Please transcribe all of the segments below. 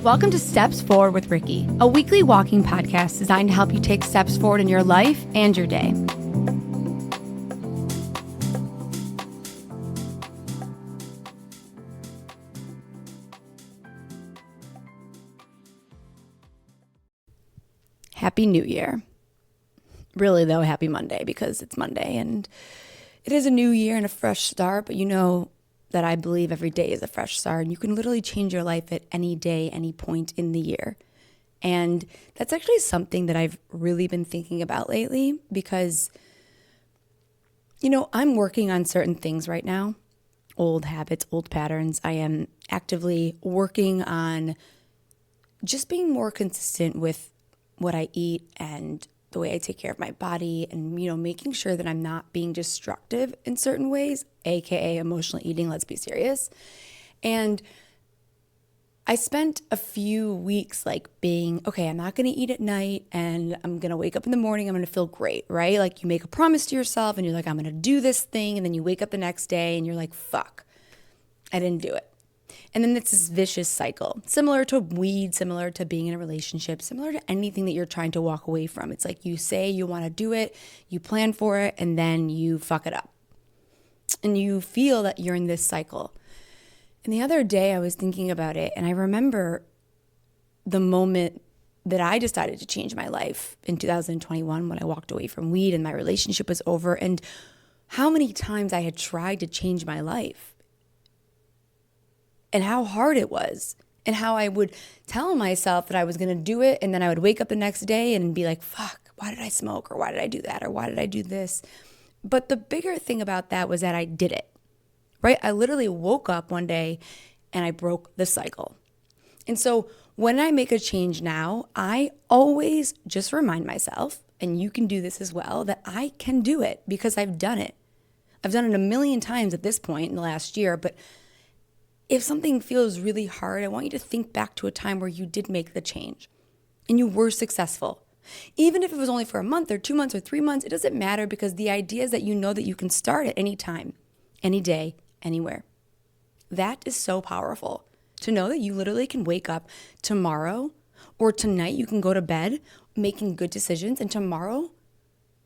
Welcome to Steps Forward with Ricki, a weekly walking podcast designed to help you take steps forward in your life and your day. Happy New Year. Really, though, happy Monday because it's Monday and it is a new year and a fresh start, but you know that I believe every day is a fresh start and you can literally change your life at any day, any point in the year. And that's actually something that I've really been thinking about lately because, you know, I'm working on certain things right now, old habits, old patterns. I am actively working on just being more consistent with what I eat and the way I take care of my body and, you know, making sure that I'm not being destructive in certain ways, aka emotional eating, let's be serious. And I spent a few weeks like being, okay, I'm not going to eat at night and I'm going to wake up in the morning, I'm going to feel great, right? Like you make a promise to yourself and you're like, I'm going to do this thing. And then you wake up the next day and you're like, fuck, I didn't do it. And then it's this vicious cycle, similar to weed, similar to being in a relationship, similar to anything that you're trying to walk away from. It's like you say you want to do it, you plan for it, and then you fuck it up. And you feel that you're in this cycle. And the other day I was thinking about it, and I remember the moment that I decided to change my life in 2021 when I walked away from weed and my relationship was over, and how many times I had tried to change my life. And how hard it was, and how I would tell myself that I was going to do it, and then I would wake up the next day and be like, fuck, why did I smoke, or why did I do that, or why did I do this? But the bigger thing about that was that I did it, right? I literally woke up one day and I broke the cycle. And so when I make a change now, I always just remind myself, and you can do this as well, that I can do it because I've done it. I've done it a million times at this point in the last year, but if something feels really hard, I want you to think back to a time where you did make the change and you were successful. Even if it was only for a month or 2 months or 3 months, it doesn't matter because the idea is that you know that you can start at any time, any day, anywhere. That is so powerful to know that you literally can wake up tomorrow or tonight you can go to bed making good decisions, and tomorrow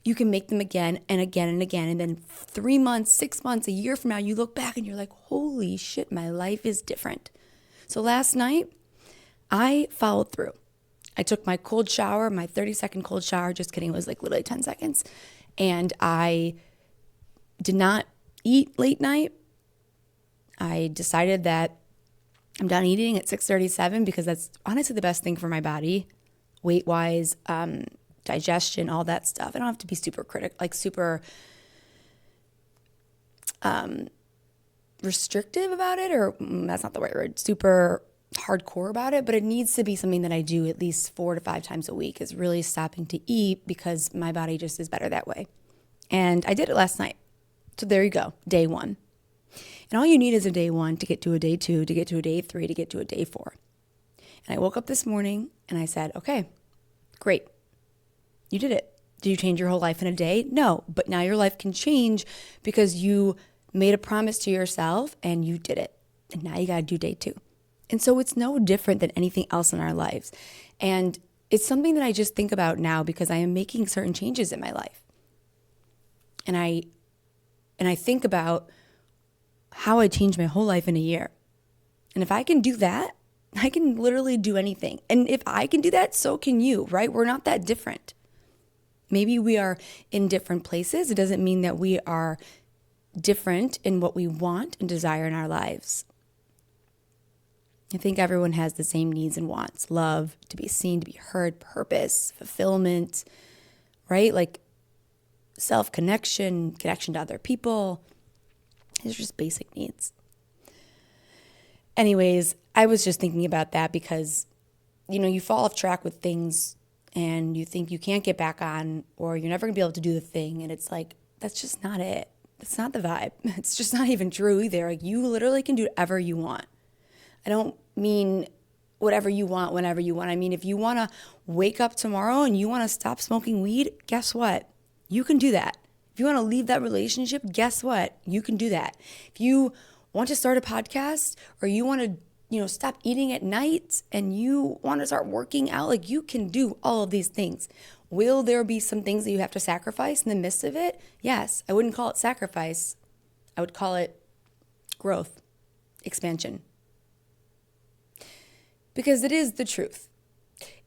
you can make them again and again and again. And then 3 months, 6 months, a year from now, you look back and you're like, holy shit, my life is different. So last night, I followed through. I took my cold shower, my 30-second cold shower, just kidding, it was like literally 10 seconds. And I did not eat late night. I decided that I'm done eating at 6:37 because that's honestly the best thing for my body, weight-wise, digestion, all that stuff. I don't have to be super super restrictive about it, or that's not the right word, super hardcore about it, but it needs to be something that I do at least 4 to 5 times a week, is really stopping to eat because my body just is better that way. And I did it last night. So there you go, day 1. And all you need is a day 1 to get to a day 2, to get to a day 3, to get to a day 4. And I woke up this morning and I said, okay, great. You did it. Did you change your whole life in a day? No, but now your life can change because you made a promise to yourself and you did it. And now you got to do day 2. And so it's no different than anything else in our lives. And it's something that I just think about now because I am making certain changes in my life. And I think about how I changed my whole life in a year. And if I can do that, I can literally do anything. And if I can do that, so can you, right? We're not that different. Maybe we are in different places. It doesn't mean that we are different in what we want and desire in our lives. I think everyone has the same needs and wants: love, to be seen, to be heard, purpose, fulfillment, right? Like self-connection, connection to other people. These are just basic needs. Anyways, I was just thinking about that because, you know, you fall off track with things and you think you can't get back on, or you're never gonna be able to do the thing. And it's like, that's just not it. That's not the vibe. It's just not even true either. Like, you literally can do whatever you want. I don't mean whatever you want, whenever you want. I mean, if you wanna wake up tomorrow and you wanna stop smoking weed, guess what? You can do that. If you wanna leave that relationship, guess what? You can do that. If you want to start a podcast, or you want to stop eating at night and you want to start working out, like you can do all of these things. Will there be some things that you have to sacrifice in the midst of it? Yes. I wouldn't call it sacrifice. I would call it growth, expansion. Because it is the truth.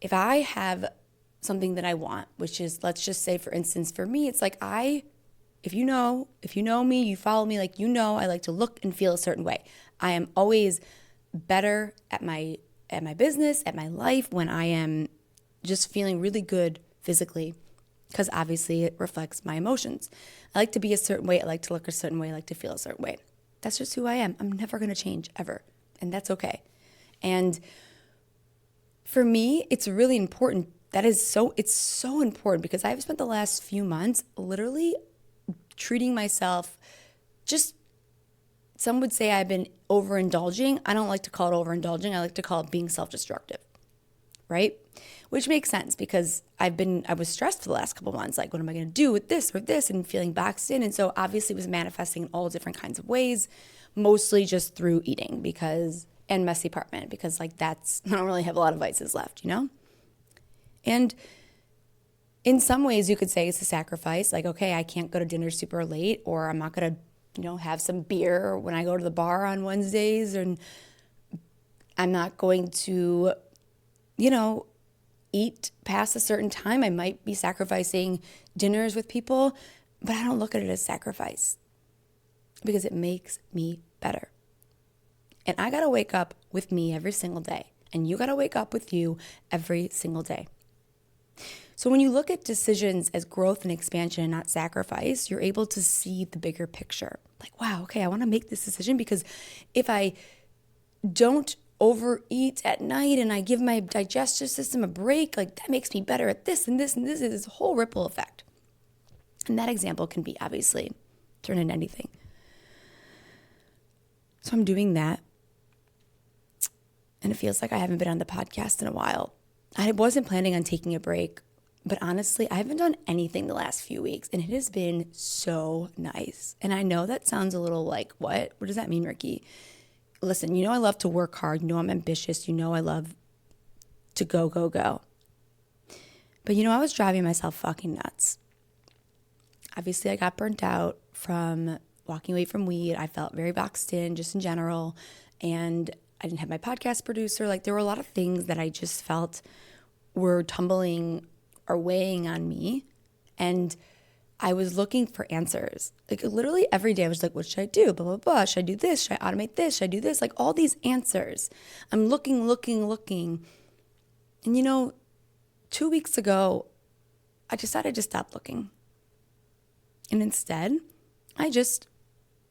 If I have something that I want, which is, let's just say, for instance, for me, it's like if you know me, you follow me, like I like to look and feel a certain way. I am always better at my business, at my life, when I am just feeling really good physically, because obviously it reflects my emotions. I like to be a certain way. I like to look a certain way. I like to feel a certain way. That's just who I am. I'm never going to change ever. And that's okay. And for me, it's really important. It's so important because I've spent the last few months literally treating myself just, some would say I've been overindulging. I don't like to call it overindulging. I like to call it being self-destructive, right? Which makes sense because I was stressed for the last couple of months. Like, what am I going to do with this or this, and feeling boxed in. And so obviously it was manifesting in all different kinds of ways, mostly just through eating and messy apartment, because I don't really have a lot of vices left, And in some ways you could say it's a sacrifice. Like, okay, I can't go to dinner super late, or I'm not going to have some beer when I go to the bar on Wednesdays, and I'm not going to, eat past a certain time. I might be sacrificing dinners with people, but I don't look at it as sacrifice because it makes me better. And I got to wake up with me every single day, and you got to wake up with you every single day. So when you look at decisions as growth and expansion and not sacrifice, you're able to see the bigger picture. Like, wow, okay, I want to make this decision because if I don't overeat at night and I give my digestive system a break, like that makes me better at this and this and this. Is a whole ripple effect. And that example can be obviously turned into anything. So I'm doing that. And it feels like I haven't been on the podcast in a while. I wasn't planning on taking a break. But honestly, I haven't done anything the last few weeks, and it has been so nice. And I know that sounds a little like, what? What does that mean, Ricki? Listen, I love to work hard. I'm ambitious. I love to go, go, go. But I was driving myself fucking nuts. Obviously, I got burnt out from walking away from weed. I felt very boxed in just in general. And I didn't have my podcast producer. Like, there were a lot of things that I just felt were tumbling or weighing on me, and I was looking for answers. Like, literally every day I was like, what should I do? Blah, blah, blah. Should I do this? Should I automate this? Should I do this? Like, all these answers. I'm looking. And 2 weeks ago, I decided to stop looking. And instead, I just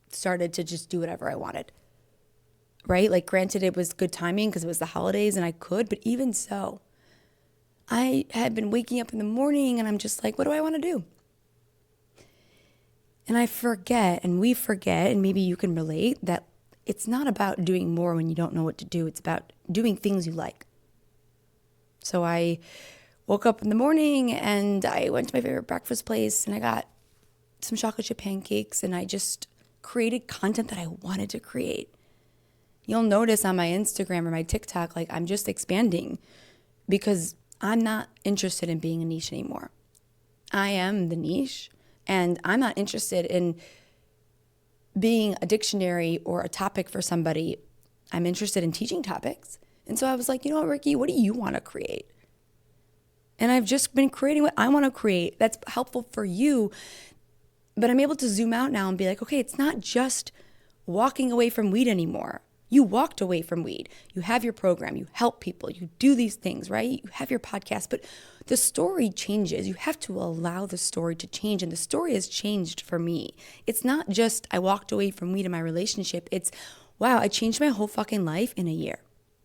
started to just do whatever I wanted, right? Like, granted, it was good timing because it was the holidays and I could, but even so, I had been waking up in the morning and I'm just like, what do I want to do? And I forget, and we forget, and maybe you can relate, that it's not about doing more when you don't know what to do. It's about doing things you like. So I woke up in the morning and I went to my favorite breakfast place and I got some chocolate chip pancakes and I just created content that I wanted to create. You'll notice on my Instagram or my TikTok, like, I'm just expanding because I'm not interested in being a niche anymore. I am the niche, and I'm not interested in being a dictionary or a topic for somebody. I'm interested in teaching topics. And so I was like, what, Ricki, what do you want to create? And I've just been creating what I want to create that's helpful for you. But I'm able to zoom out now and be like, okay, it's not just walking away from weed anymore. You walked away from weed. You have your program. You help people. You do these things, right? You have your podcast, but the story changes. You have to allow the story to change, and the story has changed for me. It's not just I walked away from weed in my relationship. It's, wow, I changed my whole fucking life in a year.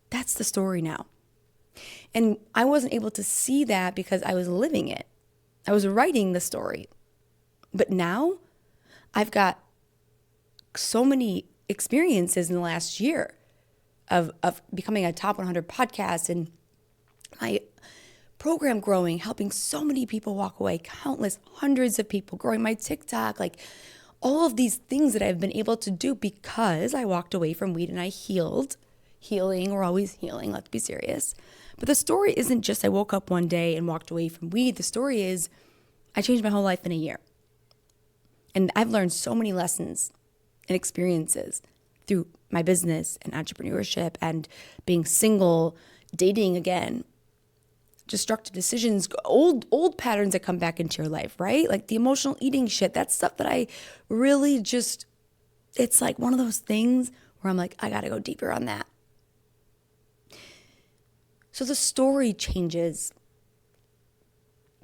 That's the story now. And I wasn't able to see that because I was living it. I was writing the story. But now I've got so many experiences in the last year of becoming a top 100 podcast and my program growing, helping so many people walk away, countless hundreds of people, growing my TikTok, like all of these things that I've been able to do because I walked away from weed and I healed healing. We're always healing. Let's be serious. But the story isn't just I woke up one day and walked away from weed. The story is I changed my whole life in a year. And I've learned so many lessons and experiences through my business and entrepreneurship and being single, dating again, destructive decisions, old patterns that come back into your life, right? Like the emotional eating shit. That's stuff that I really just, it's like one of those things where I'm like, I got to go deeper on that. So the story changes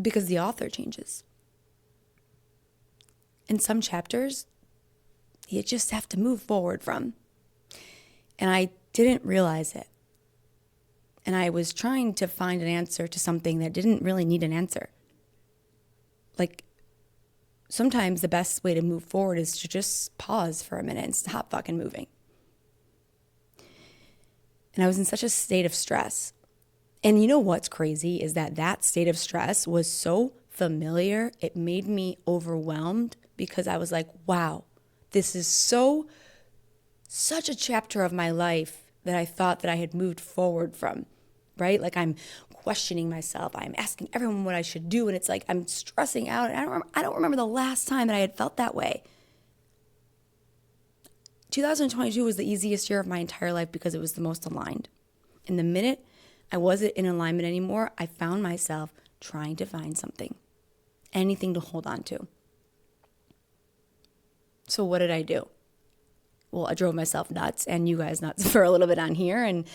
because the author changes. In some chapters, you just have to move forward from. And I didn't realize it. And I was trying to find an answer to something that didn't really need an answer. Like, sometimes the best way to move forward is to just pause for a minute and stop fucking moving. And I was in such a state of stress. And you know what's crazy is that state of stress was so familiar, it made me overwhelmed because I was like, wow, this is such a chapter of my life that I thought that I had moved forward from, right? Like I'm questioning myself. I'm asking everyone what I should do. And it's like I'm stressing out. And I don't remember the last time that I had felt that way. 2022 was the easiest year of my entire life because it was the most aligned. And the minute I wasn't in alignment anymore, I found myself trying to find something, anything to hold on to. So what did I do? Well, I drove myself nuts and you guys nuts for a little bit on here. And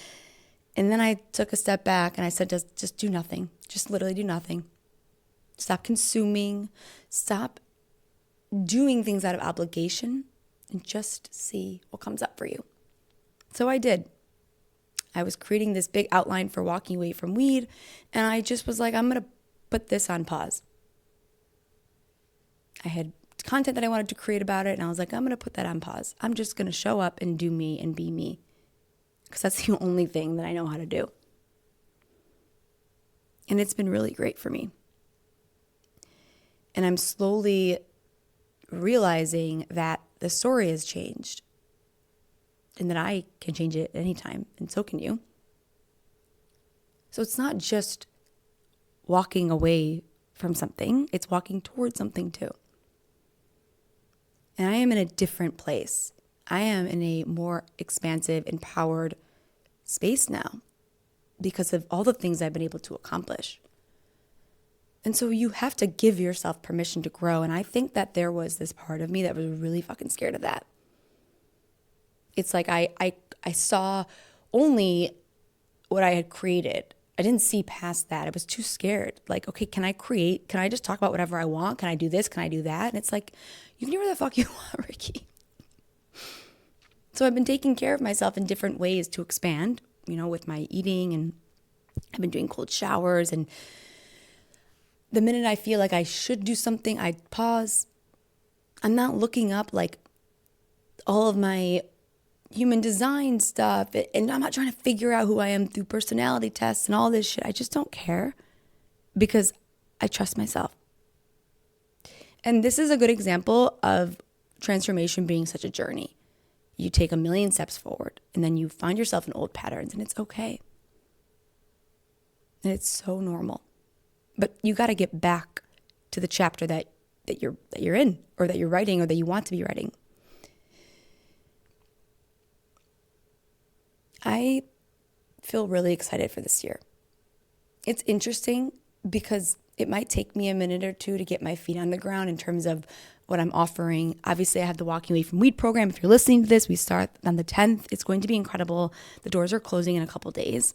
then I took a step back and I said, just do nothing. Just literally do nothing. Stop consuming. Stop doing things out of obligation and just see what comes up for you. So I did. I was creating this big outline for walking away from weed. And I just was like, I'm going to put this on pause. I had content that I wanted to create about it. And I was like, I'm going to put that on pause. I'm just going to show up and do me and be me. Because that's the only thing that I know how to do. And it's been really great for me. And I'm slowly realizing that the story has changed. And that I can change it anytime. And so can you. So it's not just walking away from something. It's walking towards something too. And I am in a different place. I am in a more expansive, empowered space now because of all the things I've been able to accomplish. And so you have to give yourself permission to grow. And I think that there was this part of me that was really fucking scared of that. It's like I saw only what I had created. I didn't see past that. I was too scared. Like, okay, can I just talk about whatever I want? Can I do this? Can I do that? And it's like, you can do whatever the fuck you want, Ricki. So I've been taking care of myself in different ways to expand, with my eating. And I've been doing cold showers. And the minute I feel like I should do something, I pause. I'm not looking up like all of my human design stuff. And I'm not trying to figure out who I am through personality tests and all this shit. I just don't care because I trust myself. And this is a good example of transformation being such a journey. You take a million steps forward and then you find yourself in old patterns and it's okay. And it's so normal. But you got to get back to the chapter that you're in or that you're writing or that you want to be writing. I feel really excited for this year. It's interesting because it might take me a minute or two to get my feet on the ground in terms of what I'm offering. Obviously, I have the Walking Away from Weed program. If you're listening to this, we start on the 10th. It's going to be incredible. The doors are closing in a couple days.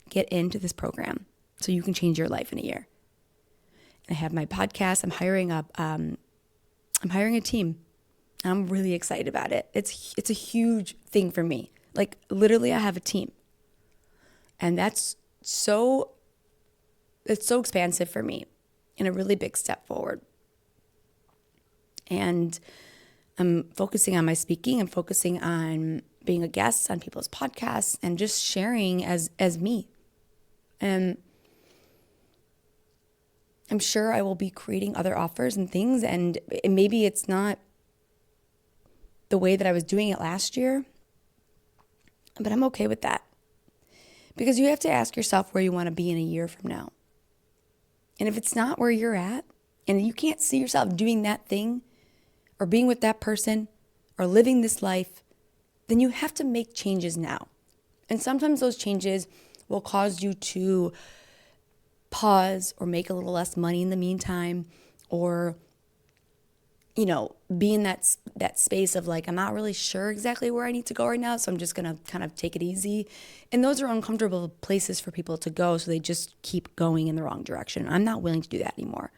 Get into this program so you can change your life in a year. And I have my podcast. I'm hiring a team. I'm really excited about it. It's a huge thing for me. Like literally I have a team. And it's so expansive for me and a really big step forward. And I'm focusing on my speaking. I'm focusing on being a guest on people's podcasts and just sharing as me. And I'm sure I will be creating other offers and things. And maybe it's not the way that I was doing it last year. But I'm okay with that because you have to ask yourself where you want to be in a year from now. And if it's not where you're at and you can't see yourself doing that thing or being with that person or living this life, then you have to make changes now. And sometimes those changes will cause you to pause or make a little less money in the meantime, or, be in that space of like, I'm not really sure exactly where I need to go right now, so I'm just going to kind of take it easy. And those are uncomfortable places for people to go, so they just keep going in the wrong direction. I'm not willing to do that anymore.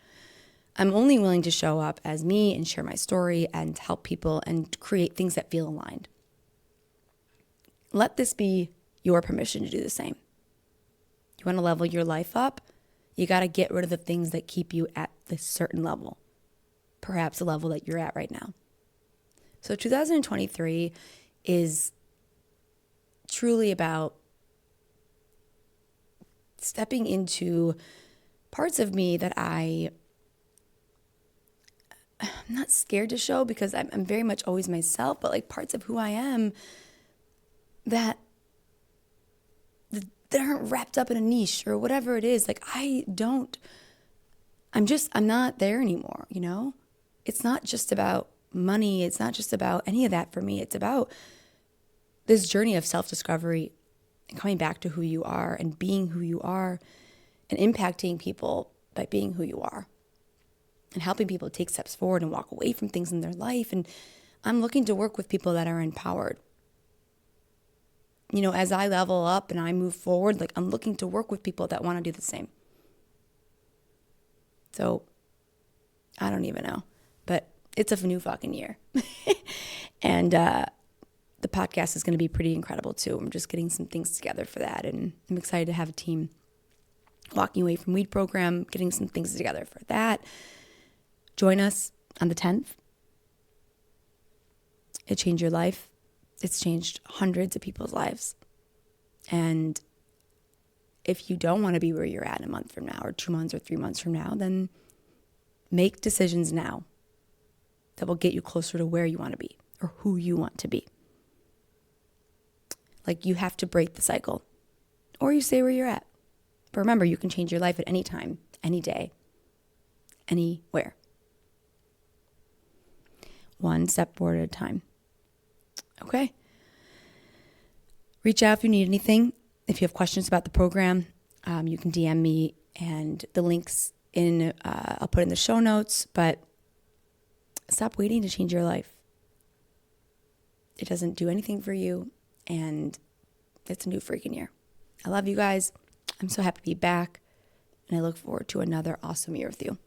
I'm only willing to show up as me and share my story and help people and create things that feel aligned. Let this be your permission to do the same. You want to level your life up? You got to get rid of the things that keep you at this certain level, perhaps the level that you're at right now. So 2023 is truly about stepping into parts of me that I'm not scared to show because I'm very much always myself, but like parts of who I am that aren't wrapped up in a niche or whatever it is. Like I'm not there anymore, It's not just about money. It's not just about any of that for me. It's about this journey of self-discovery and coming back to who you are and being who you are and impacting people by being who you are and helping people take steps forward and walk away from things in their life. And I'm looking to work with people that are empowered. As I level up and I move forward, like I'm looking to work with people that want to do the same. So I don't even know, but it's a new fucking year. And the podcast is going to be pretty incredible too. I'm just getting some things together for that. And I'm excited to have a team walking away from weed program, getting some things together for that. Join us on the 10th. It changed your life. It's changed hundreds of people's lives. And if you don't want to be where you're at in a month from now or 2 months or 3 months from now, then make decisions now that will get you closer to where you want to be or who you want to be. Like you have to break the cycle or you stay where you're at. But remember, you can change your life at any time, any day, anywhere. One step forward at a time. Okay. Reach out if you need anything. If you have questions about the program, you can DM me, and the links I'll put in the show notes. But stop waiting to change your life. It doesn't do anything for you, and it's a new freaking year. I love you guys. I'm so happy to be back, and I look forward to another awesome year with you.